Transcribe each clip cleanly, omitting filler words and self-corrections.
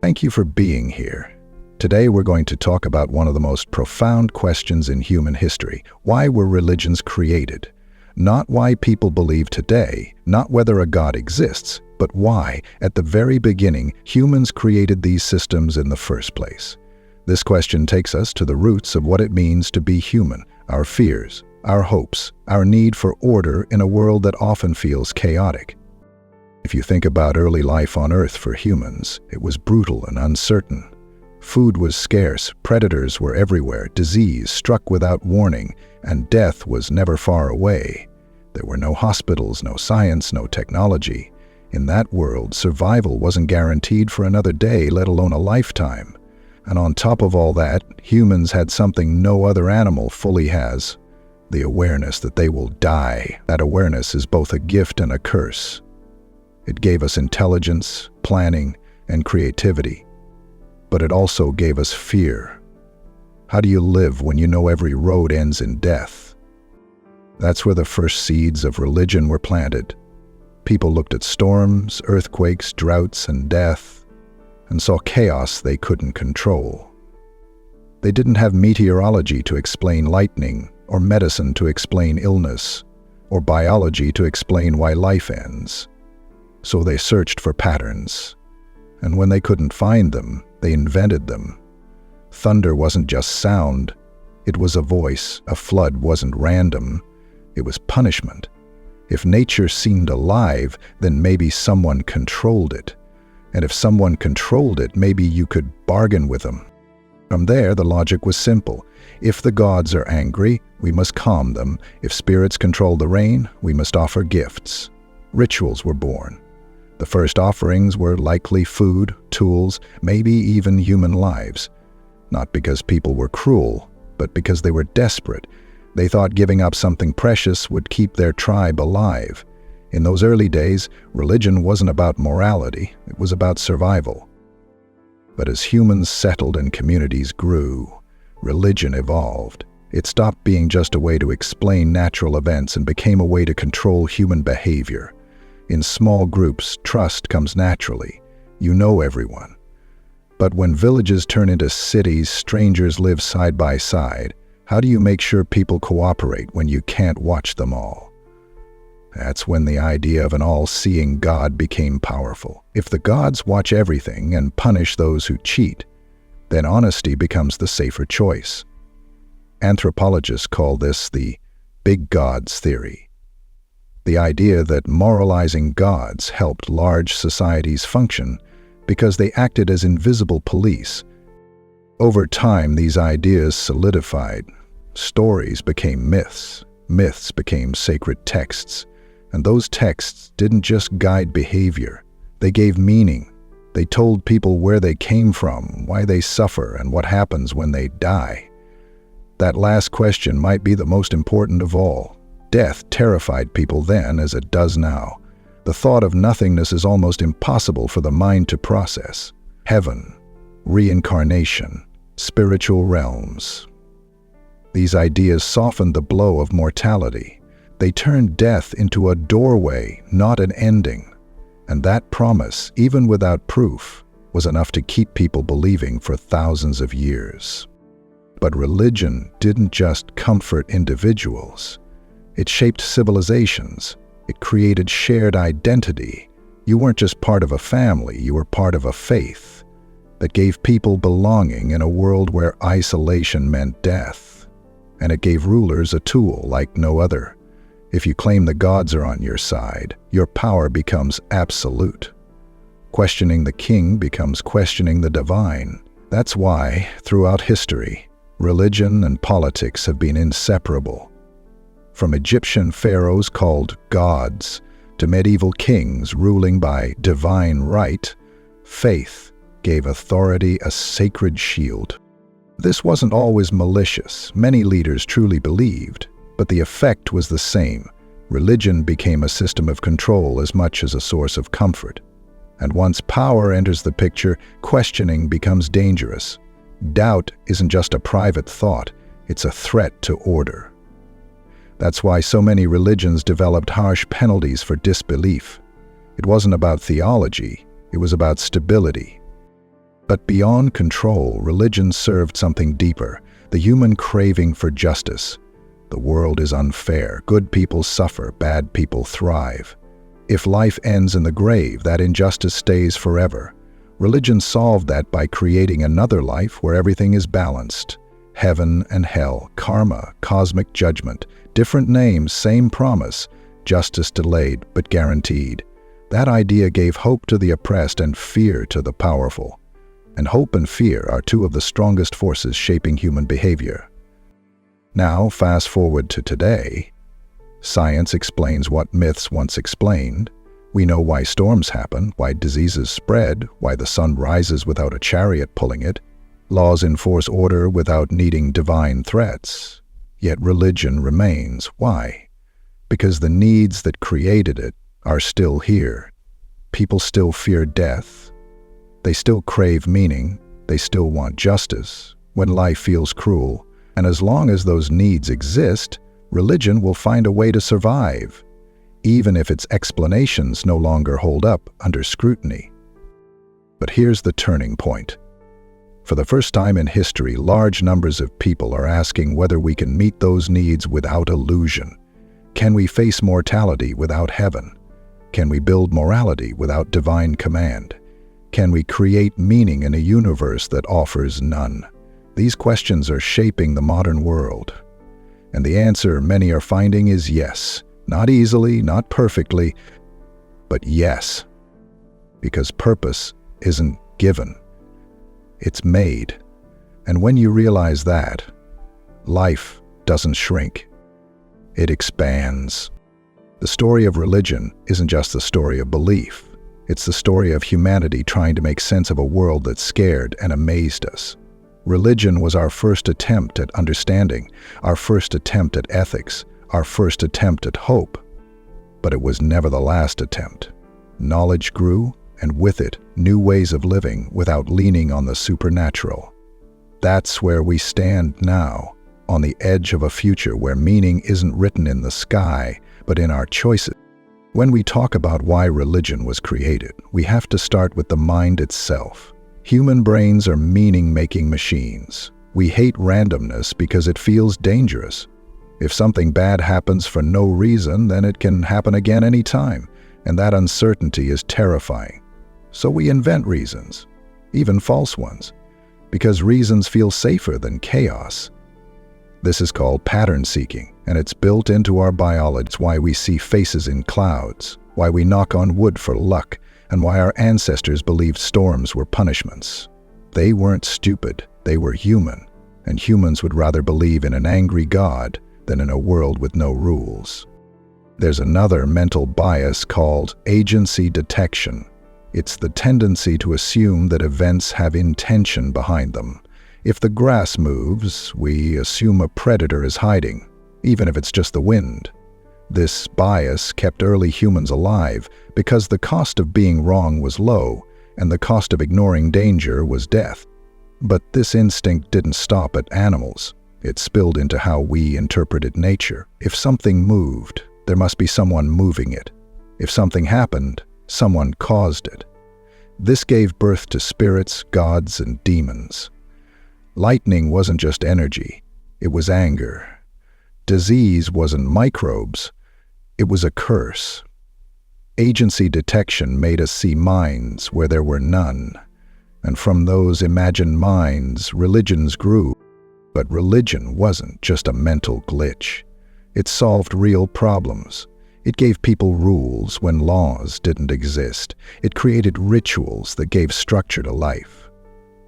Thank you for being here. Today we're going to talk about one of the most profound questions in human history. Why were religions created? Not why people believe today, not whether a God exists, but why, at the very beginning, humans created these systems in the first place. This question takes us to the roots of what it means to be human, our fears, our hopes, our need for order in a world that often feels chaotic. If you think about early life on Earth for humans, it was brutal and uncertain. Food was scarce, predators were everywhere, disease struck without warning, and death was never far away. There were no hospitals, no science, no technology. In that world, survival wasn't guaranteed for another day, let alone a lifetime. And on top of all that, humans had something no other animal fully has: the awareness that they will die. That awareness is both a gift and a curse. It gave us intelligence, planning, and creativity. But it also gave us fear. How do you live when you know every road ends in death? That's where the first seeds of religion were planted. People looked at storms, earthquakes, droughts, and death, and saw chaos they couldn't control. They didn't have meteorology to explain lightning, or medicine to explain illness, or biology to explain why life ends. So they searched for patterns. And when they couldn't find them, they invented them. Thunder wasn't just sound, it was a voice. A flood wasn't random, it was punishment. If nature seemed alive, then maybe someone controlled it. And if someone controlled it, maybe you could bargain with them. From there, the logic was simple. If the gods are angry, we must calm them. If spirits control the rain, we must offer gifts. Rituals were born. The first offerings were likely food, tools, maybe even human lives. Not because people were cruel, but because they were desperate. They thought giving up something precious would keep their tribe alive. In those early days, religion wasn't about morality, it was about survival. But as humans settled and communities grew, religion evolved. It stopped being just a way to explain natural events and became a way to control human behavior. In small groups, trust comes naturally. You know everyone. But when villages turn into cities, strangers live side by side. How do you make sure people cooperate when you can't watch them all? That's when the idea of an all-seeing God became powerful. If the gods watch everything and punish those who cheat, then honesty becomes the safer choice. Anthropologists call this the big gods theory. The idea that moralizing gods helped large societies function because they acted as invisible police. Over time, these ideas solidified. Stories became myths. Myths became sacred texts. And those texts didn't just guide behavior. They gave meaning. They told people where they came from, why they suffer, and what happens when they die. That last question might be the most important of all. Death terrified people then as it does now. The thought of nothingness is almost impossible for the mind to process. Heaven, reincarnation, spiritual realms. These ideas softened the blow of mortality. They turned death into a doorway, not an ending. And that promise, even without proof, was enough to keep people believing for thousands of years. But religion didn't just comfort individuals. It shaped civilizations. It created shared identity. You weren't just part of a family, you were part of a faith that gave people belonging in a world where isolation meant death. And it gave rulers a tool like no other. If you claim the gods are on your side, your power becomes absolute. Questioning the king becomes questioning the divine. That's why, throughout history, religion and politics have been inseparable. From Egyptian pharaohs called gods to medieval kings ruling by divine right, faith gave authority a sacred shield. This wasn't always malicious. Many leaders truly believed, but the effect was the same. Religion became a system of control as much as a source of comfort. And once power enters the picture, questioning becomes dangerous. Doubt isn't just a private thought, it's a threat to order. That's why so many religions developed harsh penalties for disbelief. It wasn't about theology, it was about stability. But beyond control, religion served something deeper, the human craving for justice. The world is unfair. Good people suffer, bad people thrive. If life ends in the grave, that injustice stays forever. Religion solved that by creating another life where everything is balanced. Heaven and hell, karma, cosmic judgment, different names, same promise, justice delayed but guaranteed. That idea gave hope to the oppressed and fear to the powerful. And hope and fear are two of the strongest forces shaping human behavior. Now, fast forward to today. Science explains what myths once explained. We know why storms happen, why diseases spread, why the sun rises without a chariot pulling it. Laws enforce order without needing divine threats. Yet religion remains. Why? Because the needs that created it are still here. People still fear death. They still crave meaning. They still want justice when life feels cruel. And as long as those needs exist, religion will find a way to survive, even if its explanations no longer hold up under scrutiny. But here's the turning point. For the first time in history, large numbers of people are asking whether we can meet those needs without illusion. Can we face mortality without heaven? Can we build morality without divine command? Can we create meaning in a universe that offers none? These questions are shaping the modern world. And the answer many are finding is yes. Not easily, not perfectly, but yes. Because purpose isn't given. It's made. And when you realize that, life doesn't shrink. It expands. The story of religion isn't just the story of belief. It's the story of humanity trying to make sense of a world that scared and amazed us. Religion was our first attempt at understanding, our first attempt at ethics, our first attempt at hope. But it was never the last attempt. Knowledge grew, and with it, new ways of living without leaning on the supernatural. That's where we stand now, on the edge of a future where meaning isn't written in the sky, but in our choices. When we talk about why religion was created, we have to start with the mind itself. Human brains are meaning-making machines. We hate randomness because it feels dangerous. If something bad happens for no reason, then it can happen again anytime, and that uncertainty is terrifying. So we invent reasons, even false ones, because reasons feel safer than chaos. This is called pattern seeking, and it's built into our biology. It's why we see faces in clouds, why we knock on wood for luck, and why our ancestors believed storms were punishments. They weren't stupid, they were human, and humans would rather believe in an angry God than in a world with no rules. There's another mental bias called agency detection. It's the tendency to assume that events have intention behind them. If the grass moves, we assume a predator is hiding, even if it's just the wind. This bias kept early humans alive because the cost of being wrong was low, and the cost of ignoring danger was death. But this instinct didn't stop at animals. It spilled into how we interpreted nature. If something moved, there must be someone moving it. If something happened, someone caused it. This gave birth to spirits, gods, and demons. Lightning wasn't just energy, it was anger. Disease wasn't microbes, it was a curse. Agency detection made us see minds where there were none. And from those imagined minds, religions grew. But religion wasn't just a mental glitch. It solved real problems. It gave people rules when laws didn't exist. It created rituals that gave structure to life.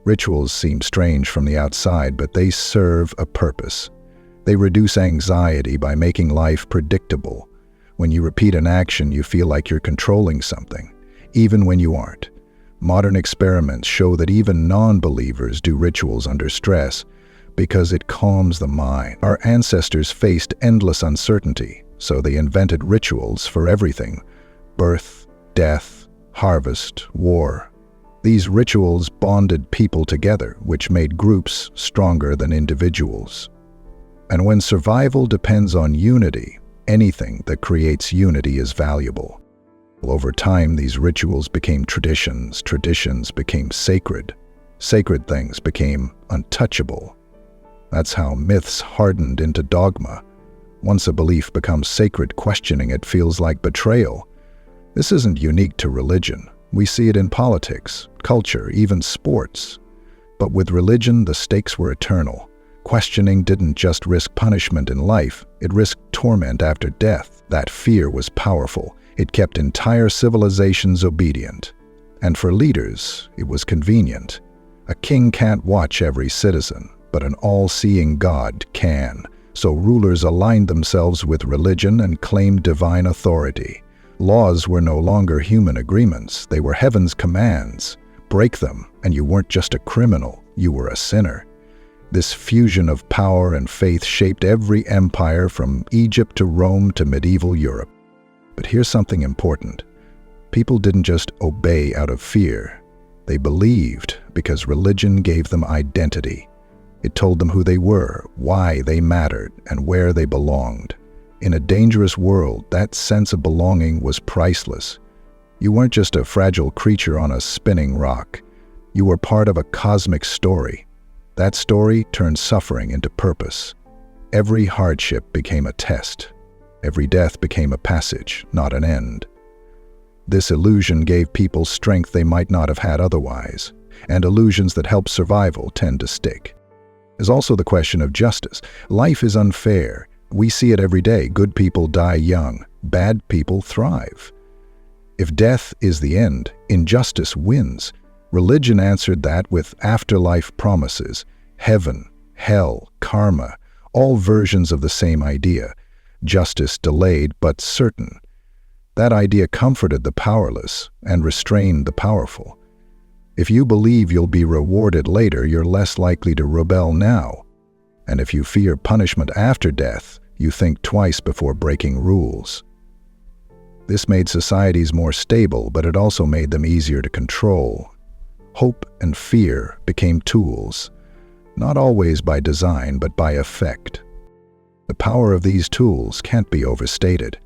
Rituals seem strange from the outside, but they serve a purpose. They reduce anxiety by making life predictable. When you repeat an action, you feel like you're controlling something, even when you aren't. Modern experiments show that even non-believers do rituals under stress because it calms the mind. Our ancestors faced endless uncertainty, so they invented rituals for everything: birth, death, harvest, war. These rituals bonded people together, which made groups stronger than individuals. And when survival depends on unity, anything that creates unity is valuable. Over time, these rituals became traditions. Traditions became sacred. Sacred things became untouchable. That's how myths hardened into dogma. Once a belief becomes sacred, questioning it feels like betrayal. This isn't unique to religion. We see it in politics, culture, even sports. But with religion, the stakes were eternal. Questioning didn't just risk punishment in life, it risked torment after death. That fear was powerful. It kept entire civilizations obedient. And for leaders, it was convenient. A king can't watch every citizen, but an all-seeing God can. So rulers aligned themselves with religion and claimed divine authority. Laws were no longer human agreements, they were heaven's commands. Break them, and you weren't just a criminal, you were a sinner. This fusion of power and faith shaped every empire from Egypt to Rome to medieval Europe. But here's something important. People didn't just obey out of fear. They believed because religion gave them identity. It told them who they were, why they mattered, and where they belonged. In a dangerous world, that sense of belonging was priceless. You weren't just a fragile creature on a spinning rock. You were part of a cosmic story. That story turned suffering into purpose. Every hardship became a test. Every death became a passage, not an end. This illusion gave people strength they might not have had otherwise, and illusions that help survival tend to stick. There's also the question of justice. Life is unfair. We see it every day. Good people die young. Bad people thrive. If death is the end, injustice wins. Religion answered that with afterlife promises. Heaven, hell, karma, all versions of the same idea. Justice delayed but certain. That idea comforted the powerless and restrained the powerful. If you believe you'll be rewarded later, you're less likely to rebel now. And if you fear punishment after death, you think twice before breaking rules. This made societies more stable, but it also made them easier to control. Hope and fear became tools, not always by design, but by effect. The power of these tools can't be overstated.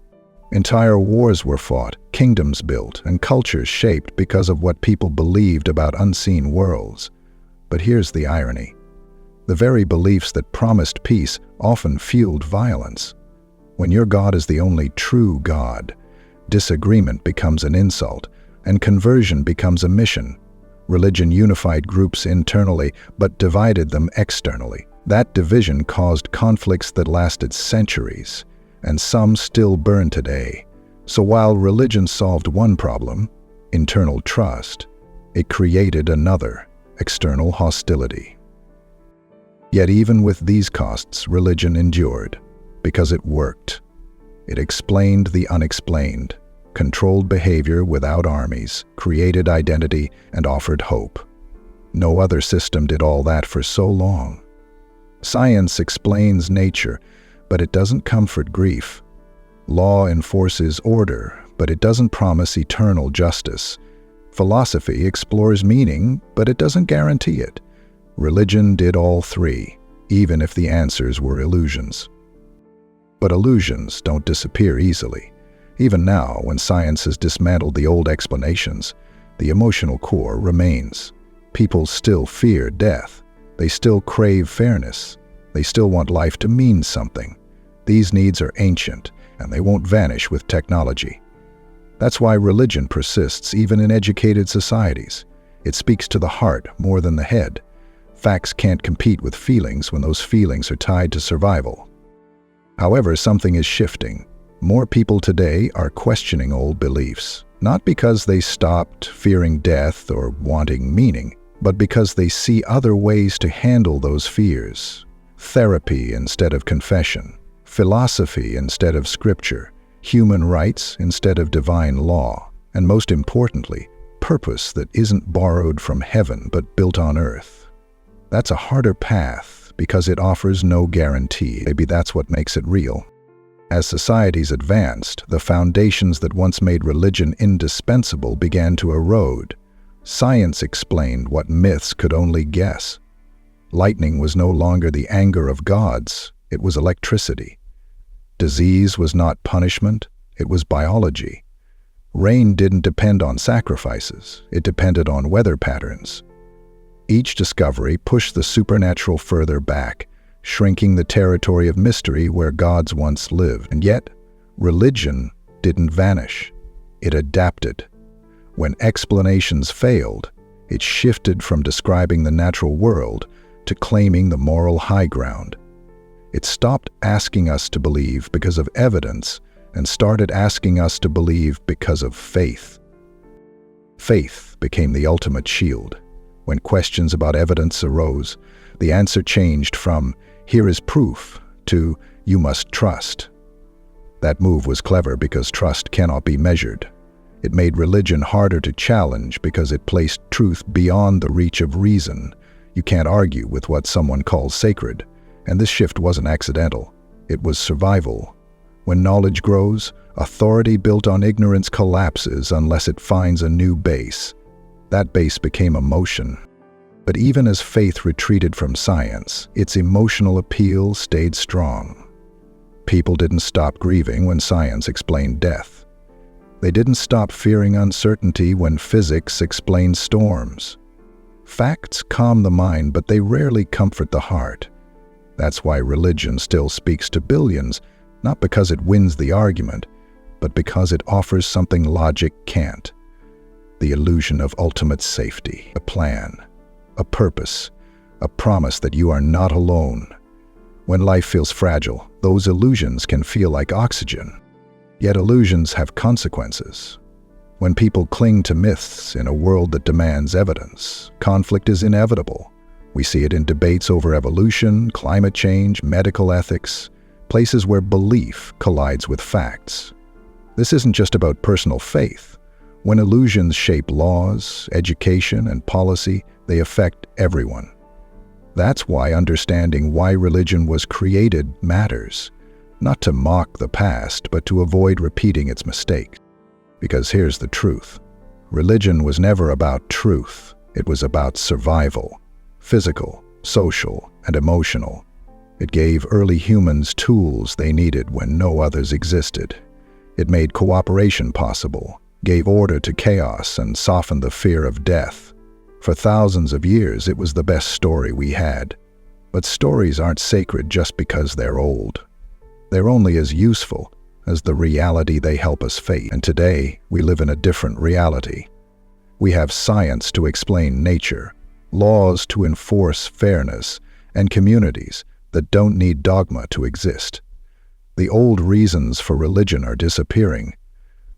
Entire wars were fought, kingdoms built, and cultures shaped because of what people believed about unseen worlds. But here's the irony. The very beliefs that promised peace often fueled violence. When your God is the only true God, disagreement becomes an insult, and conversion becomes a mission. Religion unified groups internally, but divided them externally. That division caused conflicts that lasted centuries, and some still burn today. So while religion solved one problem, internal trust, it created another, external hostility. Yet even with these costs, religion endured, because it worked. It explained the unexplained, controlled behavior without armies, created identity, and offered hope. No other system did all that for so long. Science explains nature, but it doesn't comfort grief. Law enforces order, but it doesn't promise eternal justice. Philosophy explores meaning, but it doesn't guarantee it. Religion did all three, even if the answers were illusions. But illusions don't disappear easily. Even now, when science has dismantled the old explanations, the emotional core remains. People still fear death. They still crave fairness. They still want life to mean something. These needs are ancient, and they won't vanish with technology. That's why religion persists even in educated societies. It speaks to the heart more than the head. Facts can't compete with feelings when those feelings are tied to survival. However, something is shifting. More people today are questioning old beliefs, not because they stopped fearing death or wanting meaning, but because they see other ways to handle those fears. Therapy instead of confession, philosophy instead of scripture, human rights instead of divine law, and most importantly, purpose that isn't borrowed from heaven but built on earth. That's a harder path because it offers no guarantee. Maybe that's what makes it real. As societies advanced, the foundations that once made religion indispensable began to erode. Science explained what myths could only guess. Lightning was no longer the anger of gods, it was electricity. Disease was not punishment, it was biology. Rain didn't depend on sacrifices, it depended on weather patterns. Each discovery pushed the supernatural further back, shrinking the territory of mystery where gods once lived. And yet, religion didn't vanish. It adapted. When explanations failed, it shifted from describing the natural world to claiming the moral high ground. It stopped asking us to believe because of evidence and started asking us to believe because of faith. Faith became the ultimate shield. When questions about evidence arose, the answer changed from, "Here is proof," to, "You must trust." That move was clever because trust cannot be measured. It made religion harder to challenge because it placed truth beyond the reach of reason. You can't argue with what someone calls sacred, and this shift wasn't accidental. It was survival. When knowledge grows, authority built on ignorance collapses unless it finds a new base. That base became emotion. But even as faith retreated from science, its emotional appeal stayed strong. People didn't stop grieving when science explained death. They didn't stop fearing uncertainty when physics explained storms. Facts calm the mind, but they rarely comfort the heart. That's why religion still speaks to billions, not because it wins the argument, but because it offers something logic can't. The illusion of ultimate safety, a plan, a purpose, a promise that you are not alone. When life feels fragile, those illusions can feel like oxygen. Yet illusions have consequences. When people cling to myths in a world that demands evidence, conflict is inevitable. We see it in debates over evolution, climate change, medical ethics, places where belief collides with facts. This isn't just about personal faith. When illusions shape laws, education, and policy, they affect everyone. That's why understanding why religion was created matters, not to mock the past, but to avoid repeating its mistakes. Because here's the truth. Religion was never about truth. It was about survival, physical, social, and emotional. It gave early humans tools they needed when no others existed. It made cooperation possible, gave order to chaos, and softened the fear of death. For thousands of years, it was the best story we had. But stories aren't sacred just because they're old. They're only as useful as the reality they help us face. And today, we live in a different reality. We have science to explain nature, laws to enforce fairness, and communities that don't need dogma to exist. The old reasons for religion are disappearing,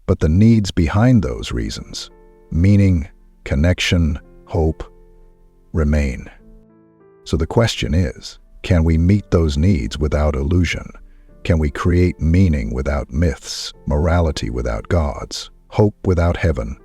but the needs behind those reasons, meaning, connection, hope, remain. So the question is, can we meet those needs without illusion? Can we create meaning without myths, morality without gods, hope without heaven?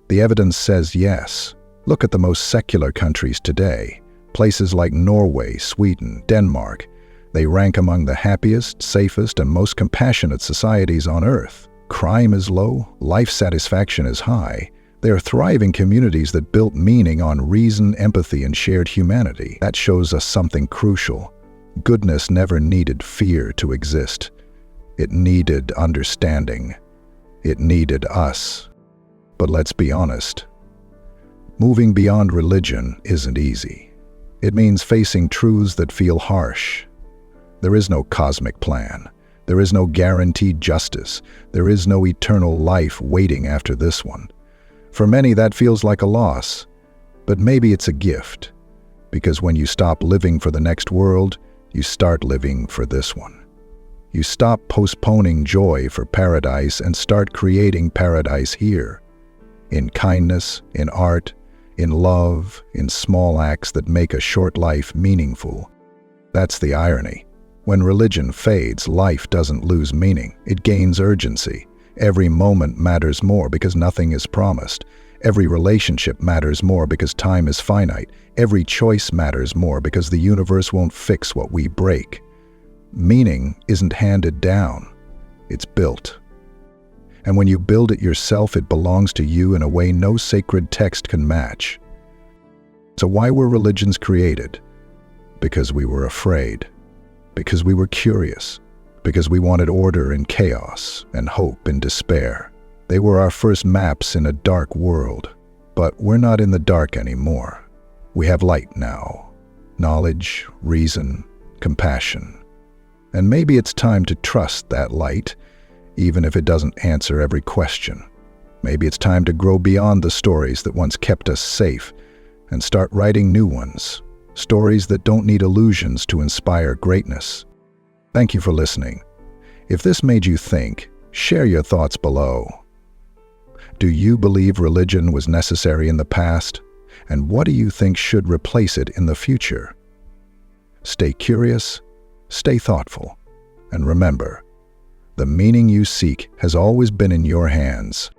The evidence says yes. Look at the most secular countries today. Places like Norway, Sweden, Denmark. They rank among the happiest, safest, and most compassionate societies on Earth. Crime is low, life satisfaction is high. They are thriving communities that built meaning on reason, empathy, and shared humanity. That shows us something crucial. Goodness never needed fear to exist. It needed understanding. It needed us. But let's be honest. Moving beyond religion isn't easy. It means facing truths that feel harsh. There is no cosmic plan. There is no guaranteed justice. There is no eternal life waiting after this one. For many, that feels like a loss. But maybe it's a gift. Because when you stop living for the next world, you start living for this one. You stop postponing joy for paradise and start creating paradise here. In kindness, in art, in love, in small acts that make a short life meaningful. That's the irony. When religion fades, life doesn't lose meaning. It gains urgency. Every moment matters more because nothing is promised. Every relationship matters more because time is finite. Every choice matters more because the universe won't fix what we break. Meaning isn't handed down. It's built. And when you build it yourself, it belongs to you in a way no sacred text can match. So why were religions created? Because we were afraid. Because we were curious. Because we wanted order in chaos and hope in despair. They were our first maps in a dark world. But we're not in the dark anymore. We have light now, knowledge, reason, compassion. And maybe it's time to trust that light, even if it doesn't answer every question. Maybe it's time to grow beyond the stories that once kept us safe and start writing new ones, stories that don't need illusions to inspire greatness. Thank you for listening. If this made you think, share your thoughts below. Do you believe religion was necessary in the past? And what do you think should replace it in the future? Stay curious, stay thoughtful, and remember, the meaning you seek has always been in your hands.